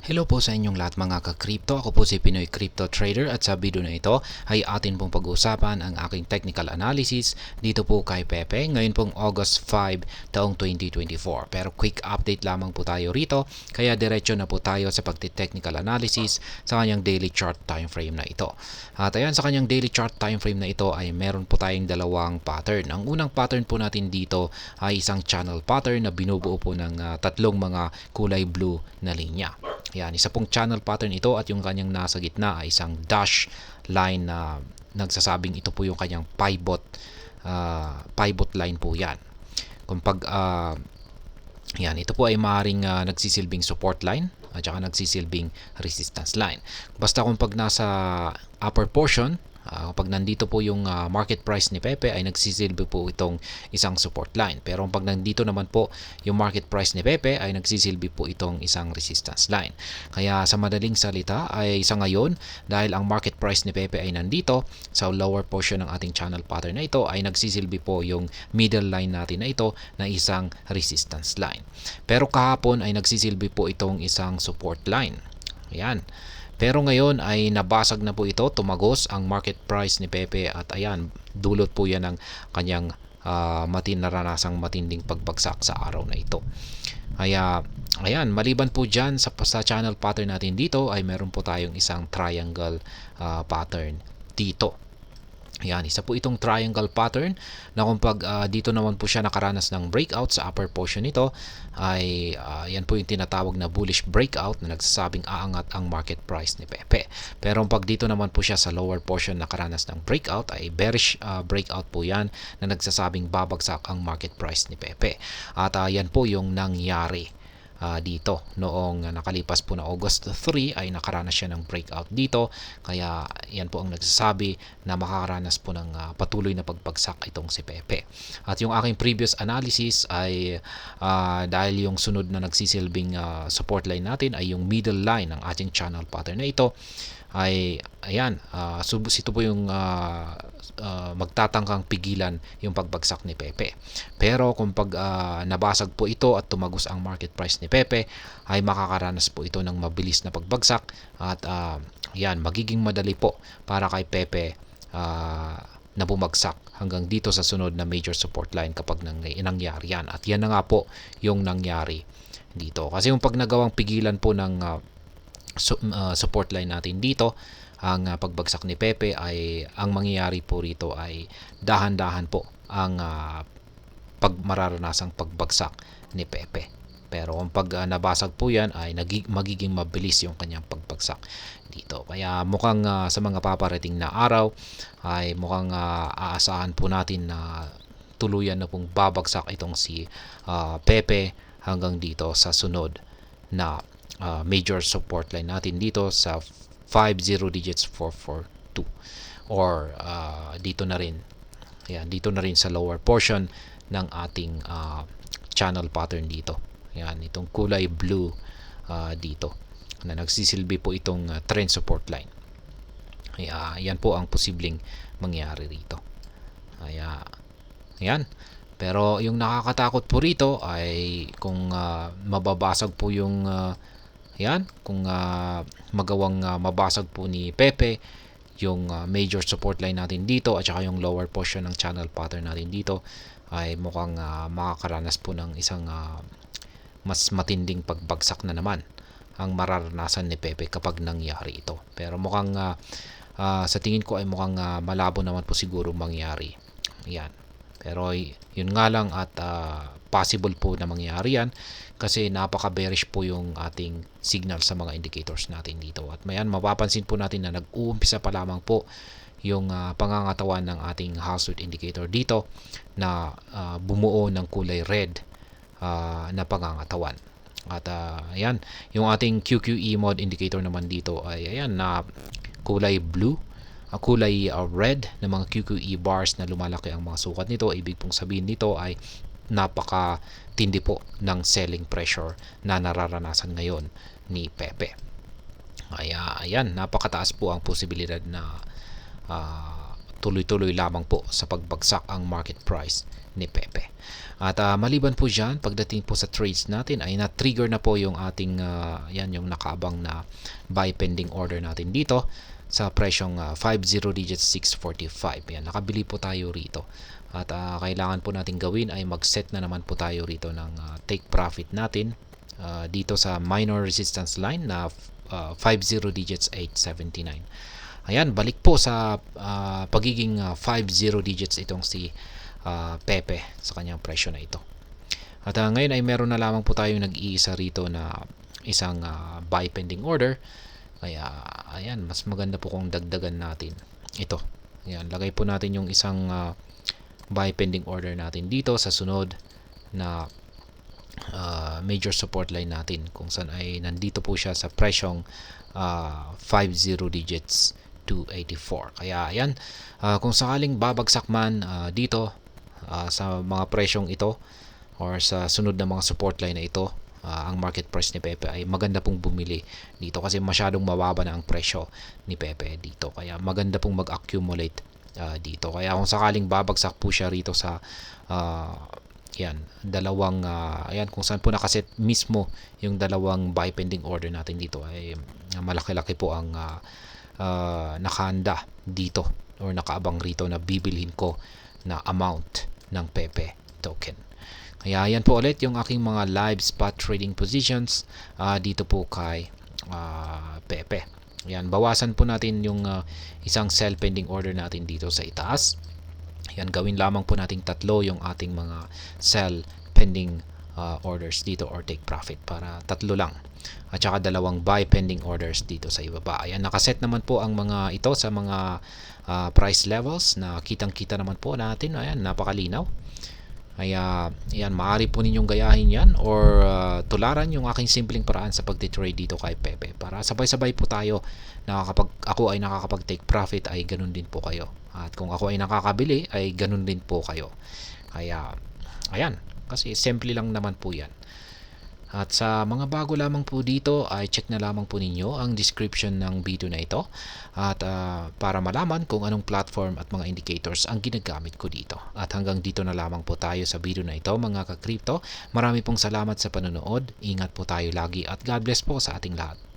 Hello po sa inyong lahat mga ka-crypto. Ako po si Pinoy Crypto Trader at sa video na ito ay atin pong pag-uusapan ang aking technical analysis dito po kay Pepe ngayon pong August 5 taong 2024. Pero quick update lamang po tayo rito kaya diretso na po tayo sa pagti-technical analysis sa kanyang daily chart time frame na ito. At ayan, sa kanyang daily chart time frame na ito ay meron po tayong dalawang pattern. Ang unang pattern po natin dito ay isang channel pattern na binubuo po ng tatlong mga kulay blue na linya. Yan, isa pong channel pattern ito at yung kanyang nasa gitna ay isang dash line na nagsasabing ito po yung kanyang pivot line po yan. Kung yan, ito po ay maaaring nagsisilbing support line at saka nagsisilbing resistance line. Basta kung pag nasa upper portion, kapag nandito po yung market price ni Pepe ay nagsisilbi po itong isang support line. Pero pag nandito naman po yung market price ni Pepe ay nagsisilbi po itong isang resistance line. Kaya sa madaling salita ay sa ngayon, dahil ang market price ni Pepe ay nandito sa lower portion ng ating channel pattern na ito ay nagsisilbi po yung middle line natin na ito na isang resistance line. Pero kahapon ay nagsisilbi po itong isang support line. Ayan. Pero ngayon ay nabasag na po ito, tumagos ang market price ni Pepe at ayan, dulot po yan ng kanyang naranasang matinding pagbagsak sa araw na ito. Kaya ayan, maliban po dyan sa channel pattern natin dito ay meron po tayong isang triangle pattern dito. Yan, isa po itong triangle pattern na kung pag dito naman po siya nakaranas ng breakout sa upper portion nito ay yan po yung tinatawag na bullish breakout na nagsasabing aangat ang market price ni Pepe. Pero pag dito naman po siya sa lower portion nakaranas ng breakout ay bearish breakout po yan na nagsasabing babagsak ang market price ni Pepe. At yan po yung nangyari dito noong nakalipas po na August 3 ay nakaranas siya ng breakout dito, kaya yan po ang nagsasabi na makakaranas po ng patuloy na pagbagsak itong si Pepe. At yung aking previous analysis ay dahil yung sunod na nagsisilbing support line natin ay yung middle line ng ating channel pattern na ito ay ayan, ito po yung magtatangkang pigilan yung pagbagsak ni Pepe. Pero kung pag nabasag po ito at tumagos ang market price ni Pepe ay makakaranas po ito ng mabilis na pagbagsak at yan, magiging madali po para kay Pepe na bumagsak hanggang dito sa sunod na major support line kapag nangyari yan. At yan na nga po yung nangyari dito. Kasi yung pag nagawang pigilan po ng support line natin dito ang pagbagsak ni Pepe ay ang mangyayari po rito ay dahan-dahan po ang mararanasang pagbagsak ni Pepe. Pero kung pag nabasag po yan ay magiging mabilis yung kanyang pagbagsak dito. Kaya mukhang sa mga paparating na araw ay mukhang aasahan po natin na tuluyan na pong babagsak itong si Pepe hanggang dito sa sunod na major support line natin dito sa 50 digits 442 or dito na rin, ayan, dito na rin sa lower portion ng ating channel pattern dito. Ayan, itong kulay blue dito na nagsisilbi po itong trend support line. Ayan po ang posibleng mangyari rito. Ayan. Pero yung nakakatakot po rito ay kung mababasag po yung yan, kung magawang mabasag po ni Pepe yung major support line natin dito at saka yung lower portion ng channel pattern natin dito ay mukhang makakaranas po ng isang mas matinding pagbagsak na naman ang mararanasan ni Pepe kapag nangyari ito. Pero mukhang sa tingin ko ay mukhang malabo naman po siguro mangyari. Yan. Pero yun nga lang at possible po na mangyari yan kasi napaka-bearish po yung ating signal sa mga indicators natin dito. At mayan, mapapansin po natin na nag-uumpisa pa lamang po yung pangangatawan ng ating Household indicator dito na bumuo ng kulay red na pangangatawan. At ayan, yung ating QQE mode indicator naman dito ay ayan na kulay blue, kulay red na mga QQE bars na lumalaki ang mga sukat nito. Ibig pong sabihin nito ay napaka-tindi po ng selling pressure na nararanasan ngayon ni Pepe. Kaya ayan, napakataas po ang posibilidad na tuloy-tuloy lamang po sa pagbagsak ang market price ni Pepe. At maliban po dyan, pagdating po sa trades natin ay na-trigger na po yung ating yan yung nakaabang na buy pending order natin dito sa presyong 50 digits 645. Yan, nakabili po tayo rito. At kailangan po natin gawin ay mag-set na naman po tayo rito ng take profit natin dito sa minor resistance line na 50 digits 879. Ayan, balik po sa pagiging 50 digits itong si Pepe sa kanyang presyo na ito. At ngayon ay meron na lamang po tayo nag-iisa rito na isang buy pending order. Kaya ayan, mas maganda po kung dagdagan natin ito. Ayan, lagay po natin yung isang buy pending order natin dito sa sunod na major support line natin, kung saan ay nandito po siya sa presyong 50 digits 284. Kaya ayan, kung sakaling babagsak man dito sa mga presyong ito or sa sunod na mga support line na ito, ang market price ni Pepe ay maganda pong bumili dito kasi masyadong mababa na ang presyo ni Pepe dito. Kaya maganda pong mag-accumulate dito. Kaya kung sakaling babagsak po siya rito sa yan, dalawang ayan, kung saan po nakaset mismo yung dalawang buy pending order natin dito, ay malaki-laki po ang nakahanda dito or nakaabang rito na bibilhin ko na amount ng Pepe token. Kaya yan po ulit yung aking mga live spot trading positions dito po kay Pepe. Yan, bawasan po natin yung isang sell pending order natin dito sa itaas. Yan, gawin lamang po nating tatlo yung ating mga sell pending orders dito or take profit, para tatlo lang. At saka dalawang buy pending orders dito sa ibaba. Ayan, nakaset naman po ang mga ito sa mga price levels na kitang-kita naman po natin. Ayan, napakalinaw. Kaya, ayan, maaari po ninyong gayahin yan or tularan yung aking simpleng paraan sa pagtitrade dito kay Pepe. Para sabay-sabay po tayo, ako ay nakakapag-take profit, ay ganun din po kayo. At kung ako ay nakakabili, ay ganun din po kayo. Kaya, ayan, kasi simple lang naman po yan. At sa mga bago lamang po dito, ay check na lamang po ninyo ang description ng video na ito at para malaman kung anong platform at mga indicators ang ginagamit ko dito. At hanggang dito na lamang po tayo sa video na ito, mga ka-crypto. Marami pong salamat sa panonood. Ingat po tayo lagi at God bless po sa ating lahat.